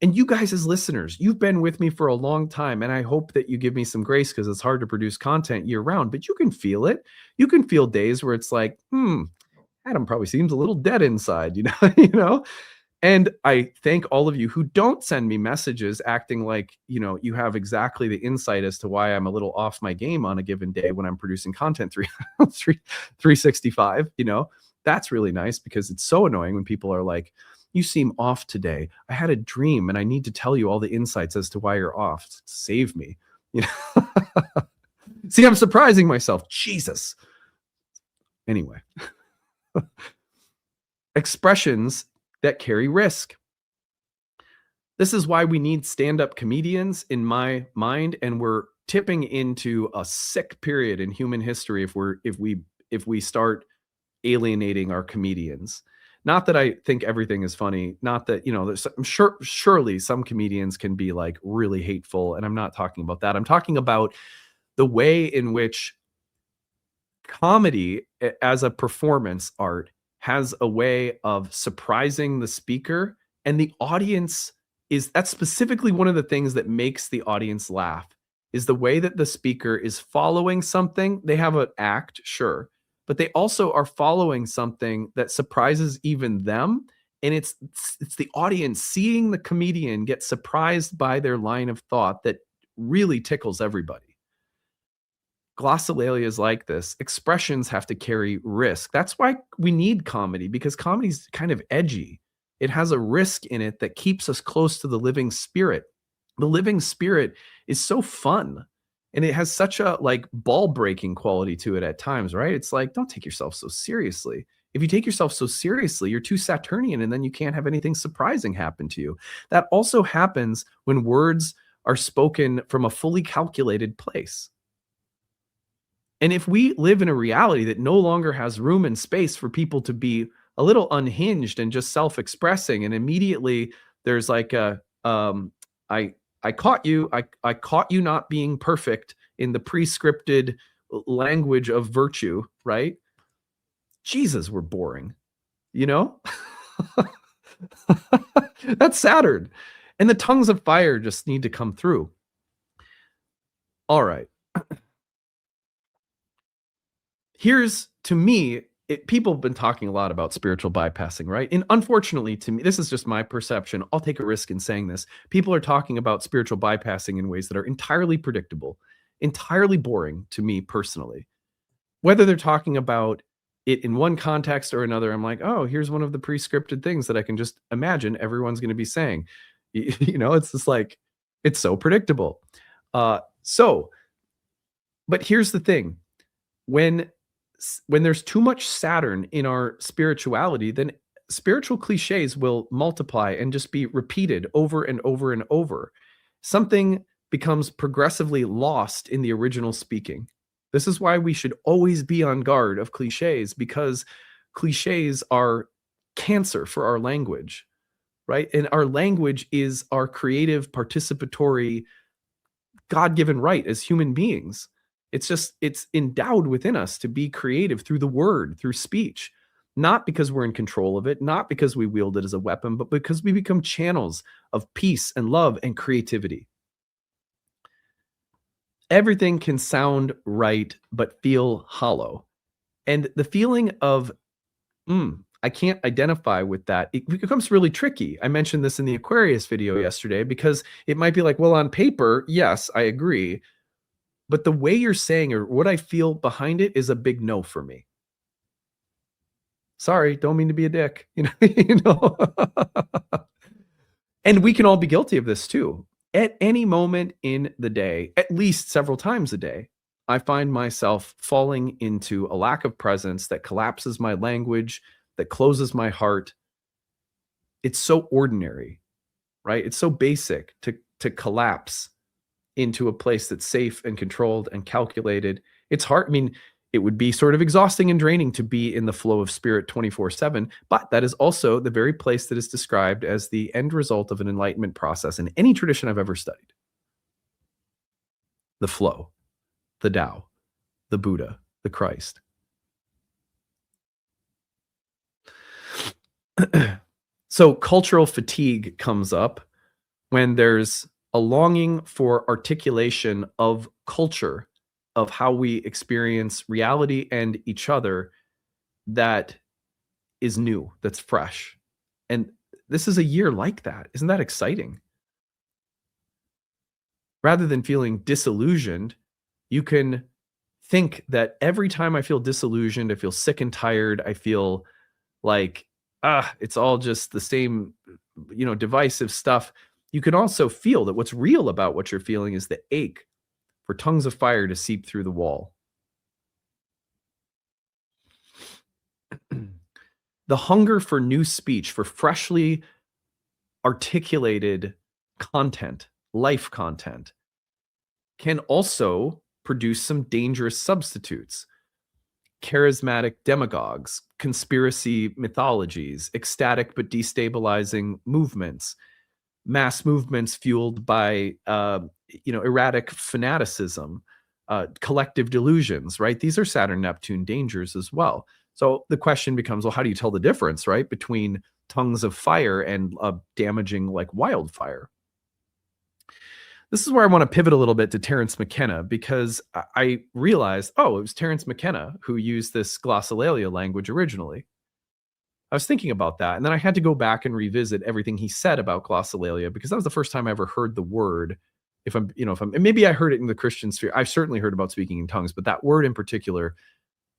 And you guys as listeners, you've been with me for a long time, and I hope that you give me some grace, because it's hard to produce content year round, but you can feel it. You can feel days where it's like, Adam probably seems a little dead inside, And I thank all of you who don't send me messages acting like, you have exactly the insight as to why I'm a little off my game on a given day when I'm producing content 365, That's really nice, because it's so annoying when people are like, you seem off today. I had a dream and I need to tell you all the insights as to why you're off. Save me. See, I'm surprising myself. Jesus. Anyway. Expressions that carry risk. This is why we need stand-up comedians in my mind, and we're tipping into a sick period in human history if we start alienating our comedians. Not that I think everything is funny, not that, surely some comedians can be like really hateful, and I'm not talking about that. I'm talking about the way in which comedy as a performance art has a way of surprising the speaker, and the audience that's specifically one of the things that makes the audience laugh, is the way that the speaker is following something. They have an act, sure, but they also are following something that surprises even them. And it's the audience seeing the comedian get surprised by their line of thought that really tickles everybody. Glossolalia is like this. Expressions have to carry risk. That's why we need comedy, because comedy's kind of edgy. It has a risk in it that keeps us close to the living spirit. The living spirit is so fun, and it has such a ball breaking quality to it at times, right? It's like, don't take yourself so seriously. If you take yourself so seriously, you're too Saturnian, and then you can't have anything surprising happen to you. That also happens when words are spoken from a fully calculated place. And if we live in a reality that no longer has room and space for people to be a little unhinged and just self-expressing, and immediately there's like I caught you not being perfect in the prescripted language of virtue, right? Jesus, we're boring, That's Saturn. And the tongues of fire just need to come through. All right. Here's, to me, people have been talking a lot about spiritual bypassing, right? And unfortunately, to me, this is just my perception. I'll take a risk in saying this. People are talking about spiritual bypassing in ways that are entirely predictable, entirely boring to me personally. Whether they're talking about it in one context or another, I'm like, oh, here's one of the prescripted things that I can just imagine everyone's going to be saying. It's just like, it's so predictable. But here's the thing. When there's too much Saturn in our spirituality, then spiritual cliches will multiply and just be repeated over and over and over. Something becomes progressively lost in the original speaking. This is why we should always be on guard of cliches, because cliches are cancer for our language, right? And our language is our creative, participatory, God-given right as human beings. It's endowed within us to be creative through the word, through speech, not because we're in control of it, not because we wield it as a weapon, but because we become channels of peace and love and creativity. Everything can sound right, but feel hollow. And the feeling of, I can't identify with that, it becomes really tricky. I mentioned this in the Aquarius video yesterday because it might be like, well, on paper, yes, I agree. But the way you're saying or what I feel behind it is a big no for me. Sorry, don't mean to be a dick. You know. And we can all be guilty of this too. At any moment in the day, at least several times a day, I find myself falling into a lack of presence that collapses my language, that closes my heart. It's so ordinary, right? It's so basic to collapse into a place that's safe and controlled and calculated. It's hard. I mean, it would be sort of exhausting and draining to be in the flow of spirit 24/7, but that is also the very place that is described as the end result of an enlightenment process in any tradition I've ever studied. The flow, the Tao, the Buddha, the Christ. So cultural fatigue comes up when there's a longing for articulation of culture, of how we experience reality and each other that is new, that's fresh. And this is a year like that. Isn't that exciting? Rather than feeling disillusioned, you can think that every time I feel disillusioned, I feel sick and tired, I feel like, it's all just the same, divisive stuff. You can also feel that what's real about what you're feeling is the ache for tongues of fire to seep through the wall. The hunger for new speech, for freshly articulated content, life content, can also produce some dangerous substitutes. Charismatic demagogues, conspiracy mythologies, ecstatic but destabilizing movements, mass movements fueled by erratic fanaticism, collective delusions, right? These are Saturn-Neptune dangers as well. So the question becomes, well, how do you tell the difference, right, between tongues of fire and damaging like wildfire? This is where I want to pivot a little bit to Terence McKenna, because I realized, it was Terence McKenna who used this glossolalia language originally. I was thinking about that, and then I had to go back and revisit everything he said about glossolalia, because that was the first time I ever heard the word. And maybe I heard it in the Christian sphere. I've certainly heard about speaking in tongues, but that word in particular,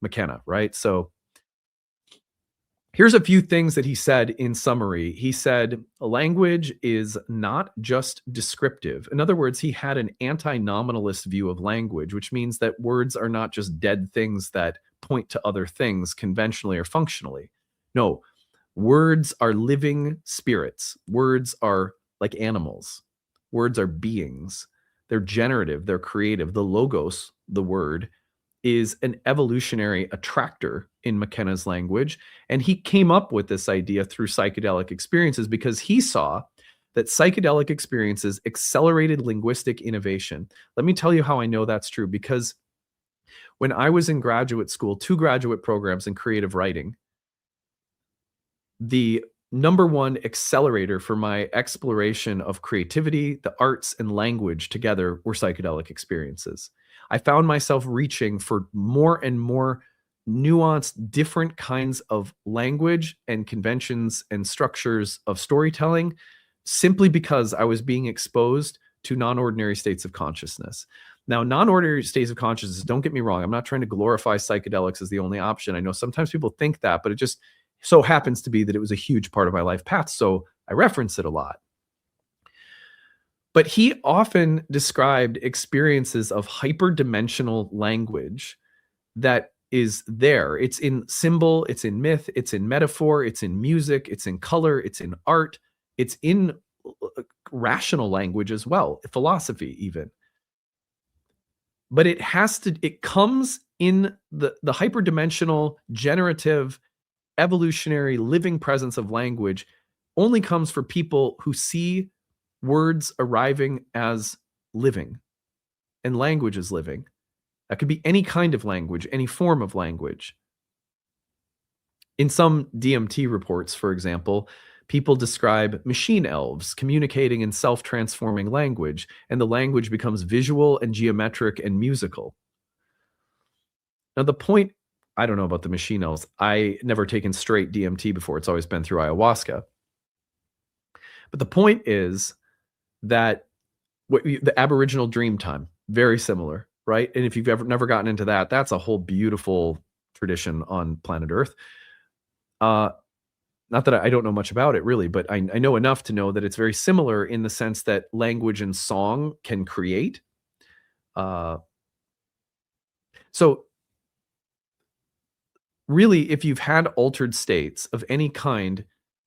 McKenna, right? So here's a few things that he said in summary. He said, language is not just descriptive. In other words, he had an anti-nominalist view of language, which means that words are not just dead things that point to other things conventionally or functionally. No, words are living spirits. Words are like animals. Words are beings. They're generative, they're creative. The logos, the word, is an evolutionary attractor in McKenna's language. And he came up with this idea through psychedelic experiences because he saw that psychedelic experiences accelerated linguistic innovation. Let me tell you how I know that's true, because when I was in graduate school, 2 graduate programs in creative writing, the number one accelerator for my exploration of creativity, the arts, and language together were psychedelic experiences. I found myself reaching for more and more nuanced, different kinds of language and conventions and structures of storytelling, simply because I was being exposed to non-ordinary states of consciousness. Now, non-ordinary states of consciousness, don't get me wrong, I'm not trying to glorify psychedelics as the only option. I know sometimes people think that, but it just so happens to be that it was a huge part of my life path, so I reference it a lot. But he often described experiences of hyperdimensional language that is there. It's in symbol, it's in myth, it's in metaphor, it's in music, it's in color, it's in art, it's in rational language as well, philosophy even. but it comes in the hyperdimensional, generative, evolutionary, living presence of language only comes for people who see words arriving as living and language as living. That could be any kind of language, any form of language. In some DMT reports, for example, people describe machine elves communicating in self-transforming language, and the language becomes visual and geometric and musical. Now, the point, I don't know about the machine elves. I never taken straight DMT before. It's always been through ayahuasca. But the point is that the Aboriginal dream time, very similar, right? And if you've never gotten into that, that's a whole beautiful tradition on planet Earth. Not that I don't know much about it really, but I know enough to know that it's very similar in the sense that language and song can create. So really, if you've had altered states of any kind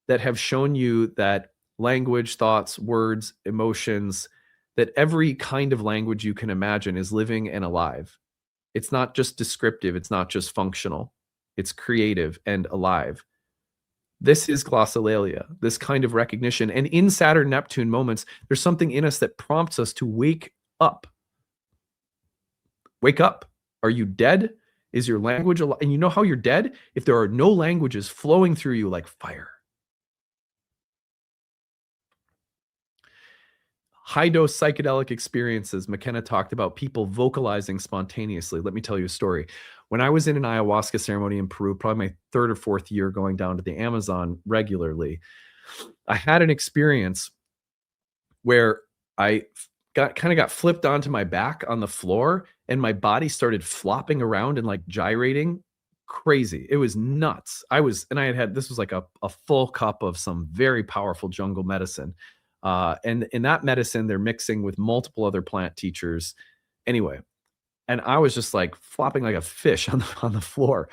that have shown you that language, thoughts, words, emotions, that every kind of language you can imagine is living and alive. It's not just descriptive, it's not just functional, it's creative and alive. This is glossolalia, this kind of recognition. And in Saturn-Neptune moments, there's something in us that prompts us to wake up. Wake up. Are you dead? Is your language alive? And you know how you're dead? If there are no languages flowing through you like fire. High-dose psychedelic experiences. McKenna talked about people vocalizing spontaneously. Let me tell you a story. When I was in an ayahuasca ceremony in Peru, probably my third or fourth year going down to the Amazon regularly, I had an experience where I got flipped onto my back on the floor and my body started flopping around and like gyrating. Crazy. It was nuts. I had this was like a full cup of some very powerful jungle medicine. And in that medicine, they're mixing with multiple other plant teachers. Anyway, and I was just like flopping like a fish on the floor.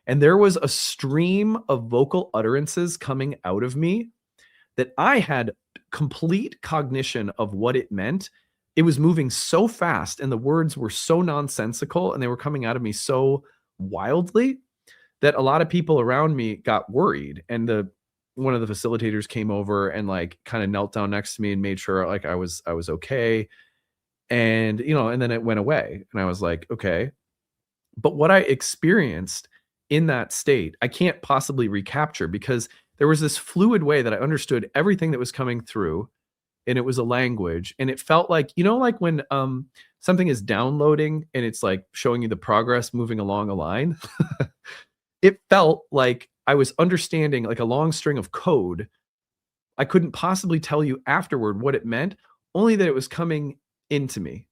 And there was a stream of vocal utterances coming out of me that I had complete cognition of what it meant. It was moving so fast and the words were so nonsensical and they were coming out of me so wildly that a lot of people around me got worried. And one of the facilitators came over and like kind of knelt down next to me and made sure like I was okay. And, and then it went away. And I was like, okay. But what I experienced in that state, I can't possibly recapture because there was this fluid way that I understood everything that was coming through, and it was a language. And it felt like, like when something is downloading and it's like showing you the progress moving along a line. It felt like I was understanding like a long string of code. I couldn't possibly tell you afterward what it meant, only that it was coming into me.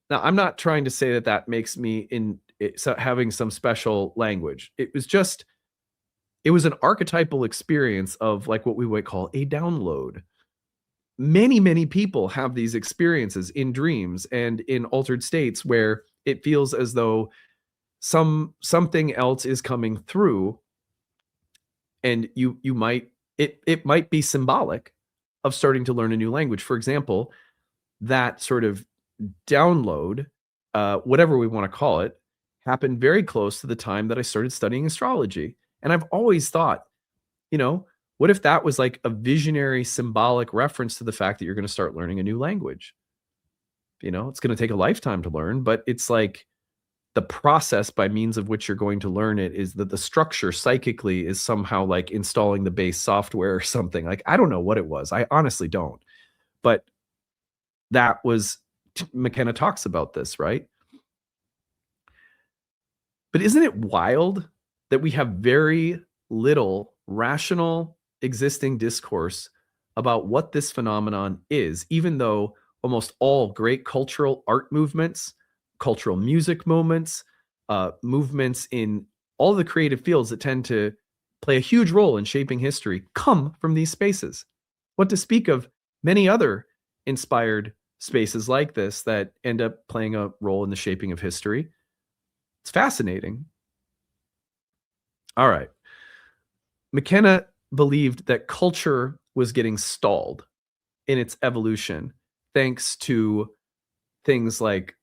Now, I'm not trying to say that that makes me having some special language. It was an archetypal experience of like what we would call a download. Many, many people have these experiences in dreams and in altered states where it feels as though something else is coming through, and it might be symbolic of starting to learn a new language. For example, that sort of download, whatever we want to call it, happened very close to the time that I started studying astrology. And I've always thought, what if that was like a visionary symbolic reference to the fact that you're going to start learning a new language? It's going to take a lifetime to learn, but it's like the process by means of which you're going to learn it is that the structure psychically is somehow like installing the base software or something. Like, I don't know what it was. I honestly don't. But that was, McKenna talks about this, right? But isn't it wild that we have very little rational existing discourse about what this phenomenon is, even though almost all great cultural art movements, cultural music movements in all the creative fields that tend to play a huge role in shaping history come from these spaces. What to speak of many other inspired spaces like this that end up playing a role in the shaping of history. It's fascinating. All right. McKenna believed that culture was getting stalled in its evolution thanks to things like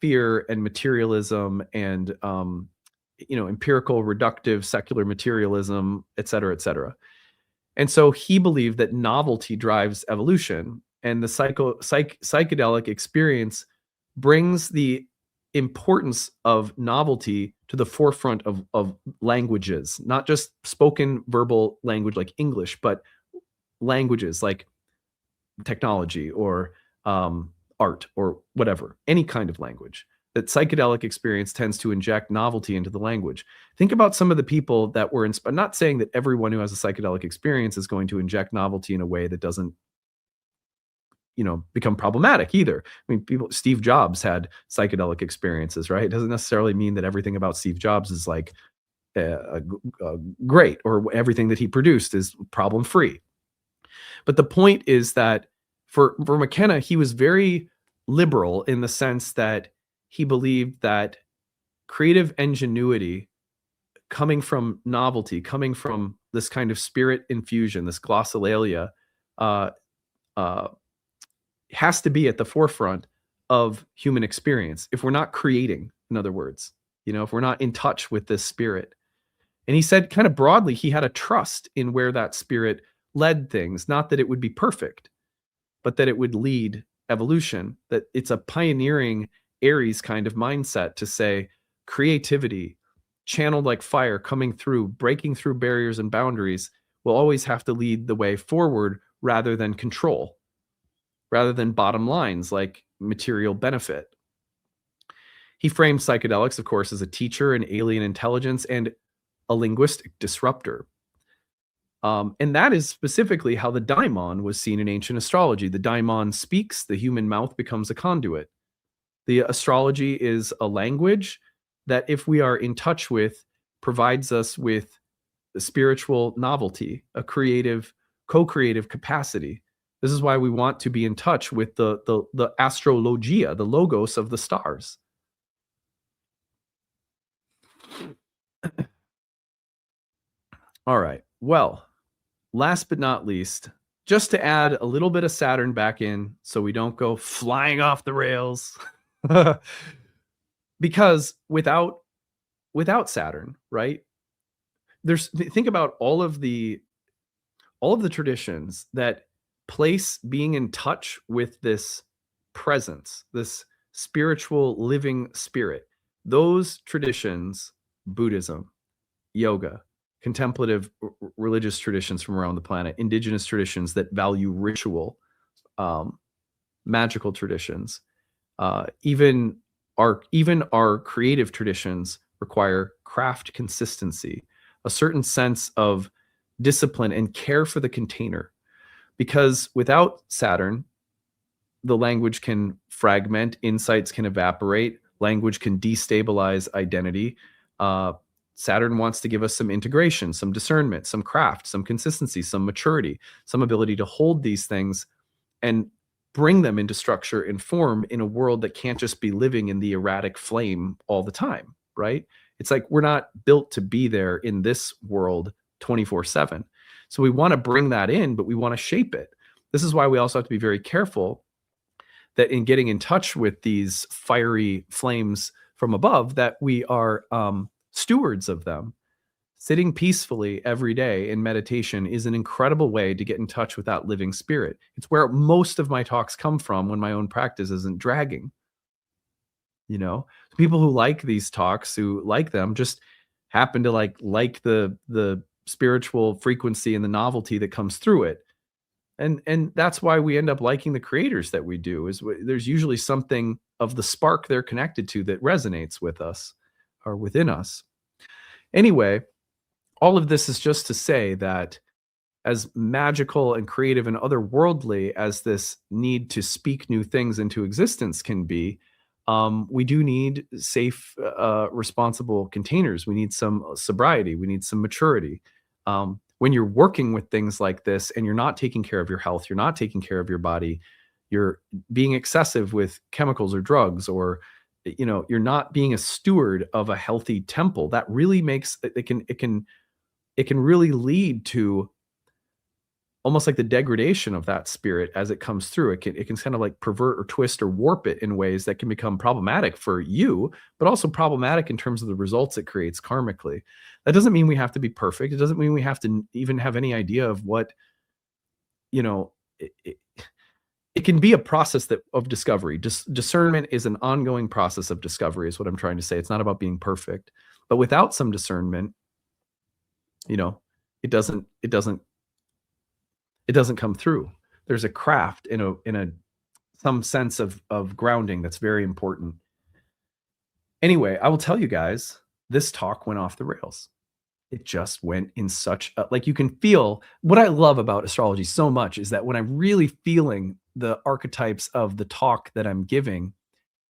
fear and materialism and empirical reductive secular materialism, et cetera, et cetera. And so he believed that novelty drives evolution, and the psychedelic experience brings the importance of novelty to the forefront of languages, not just spoken verbal language like English, but languages like technology or art or whatever, any kind of language. That psychedelic experience tends to inject novelty into the language. Think about some of the people that were inspired. I'm not saying that everyone who has a psychedelic experience is going to inject novelty in a way that doesn't, become problematic either. I mean, Steve Jobs had psychedelic experiences, right? It doesn't necessarily mean that everything about Steve Jobs is like great, or everything that he produced is problem free. But the point is that for McKenna, he was very liberal in the sense that he believed that creative ingenuity coming from novelty, coming from this kind of spirit infusion, this glossolalia, uh, uh, has to be at the forefront of human experience. If we're not creating, in other words, if we're not in touch with this spirit. And he said kind of broadly, he had a trust in where that spirit led things, not that it would be perfect, but that it would lead evolution, that it's a pioneering Aries kind of mindset to say creativity, channeled like fire, coming through, breaking through barriers and boundaries, will always have to lead the way forward rather than control, rather than bottom lines like material benefit. He framed psychedelics, of course, as a teacher, an alien intelligence, and a linguistic disruptor. And that is specifically how the daimon was seen in ancient astrology. The daimon speaks, the human mouth becomes a conduit. The astrology is a language that, if we are in touch with, provides us with the spiritual novelty, a creative, co-creative capacity. This is why we want to be in touch with the astrologia, the logos of the stars. All right. Well, last but not least, just to add a little bit of Saturn back in so we don't go flying off the rails. Because without Saturn, right? Think about all of the traditions that place being in touch with this presence, this spiritual living spirit. Those traditions, Buddhism, yoga, contemplative religious traditions from around the planet, indigenous traditions that value ritual, magical traditions, even our creative traditions require craft consistency, a certain sense of discipline and care for the container. Because without Saturn, the language can fragment, insights can evaporate, language can destabilize identity. Saturn wants to give us some integration, some discernment, some craft, some consistency, some maturity, some ability to hold these things and bring them into structure and form in a world that can't just be living in the erratic flame all the time, right? It's like we're not built to be there in this world 24/7. So we want to bring that in, but we want to shape it. This is why we also have to be very careful that in getting in touch with these fiery flames from above, that we are stewards of them. Sitting peacefully every day in meditation is an incredible way to get in touch with that living spirit. It's where most of my talks come from when my own practice isn't dragging. People who like these talks, who like them, just happen to like the spiritual frequency and the novelty that comes through it. And that's why we end up liking the creators that we do, is there's usually something of the spark they're connected to that resonates with us or within us. Anyway, all of this is just to say that as magical and creative and otherworldly as this need to speak new things into existence can be, we do need safe, responsible containers. We need some sobriety. We need some maturity. When you're working with things like this and you're not taking care of your health, you're not taking care of your body, you're being excessive with chemicals or drugs, or you're not being a steward of a healthy temple, that really makes it can really lead to almost like the degradation of that spirit as it comes through. It can kind of like pervert or twist or warp it in ways that can become problematic for you, but also problematic in terms of the results it creates karmically. That doesn't mean we have to be perfect. It doesn't mean we have to even have any idea of what, you know, it can be a process of discovery. Discernment is an ongoing process of discovery, is what I'm trying to say. It's not about being perfect, but without some discernment, you know, it doesn't come through. There's a craft in a some sense of grounding that's very important. Anyway, I will tell you guys, this talk went off the rails. It just went in such a, like, you can feel what I love about astrology so much is that when I'm really feeling the archetypes of the talk that I'm giving,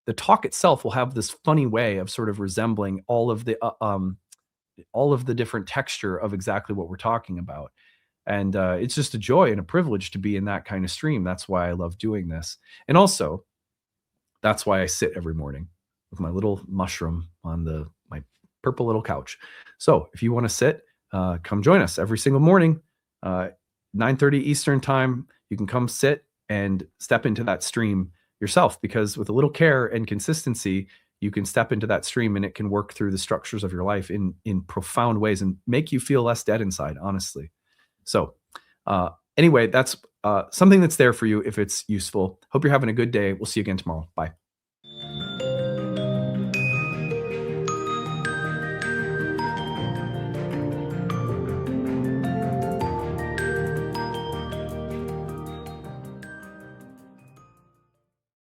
the talk itself will have this funny way of sort of resembling all of the different texture of exactly what we're talking about. And it's just a joy and a privilege to be in that kind of stream. That's why I love doing this. And also, that's why I sit every morning with my little mushroom on my purple little couch. So if you want to sit, come join us every single morning, 9:30 Eastern time. You can come sit and step into that stream yourself, because with a little care and consistency, you can step into that stream and it can work through the structures of your life in profound ways and make you feel less dead inside, honestly. So anyway, that's something that's there for you if it's useful. Hope you're having a good day. We'll see you again tomorrow. Bye.